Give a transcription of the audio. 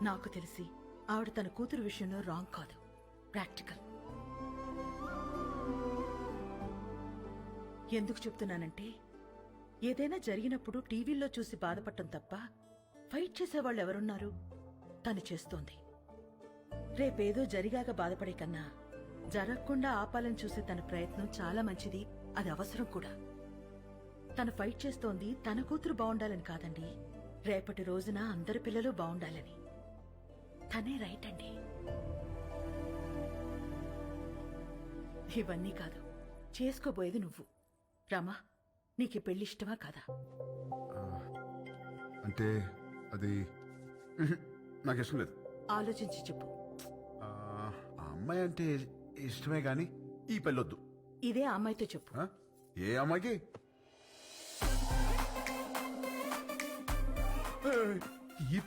నాకు తెలిసి ఆవిడ తన కూతురు విషయంలో రాంగ్ కాదు, ప్రాక్టికల్. ఎందుకు చెప్తున్నానంటే ఏదైనా జరిగినప్పుడు టీవీల్లో చూసి బాధపడటం తప్ప ఫైట్ చేసేవాళ్ళు ఎవరున్నారు? తను చేస్తోంది. రేపేదో జరిగాక బాధపడే కన్నా జరగకుండా ఆపాలని చూసే తన ప్రయత్నం చాలా మంచిది, అది అవసరం కూడా. తను ఫైట్ చేస్తోంది తన కూతురు బాగుండాలని కాదండి, రేపటి రోజున అందరి పిల్లలు బాగుండాలని. తనే రైట్ అండి. ఇవన్నీ కాదు, చేసుకోబోయేది నువ్వు. రామా, నీకు పెళ్లి ఇష్టమా కాదా? అంటే అది నాకు ఇష్టం లేదు. ఆలోచించి చెప్పు. ఆ అమ్మాయి అంటే ఇష్టమే గాని ఈ పెళ్ళొద్దు. ఇదే ఆ అమ్మాయితో చెప్పు. ఏ అమ్మాయికి? ఈ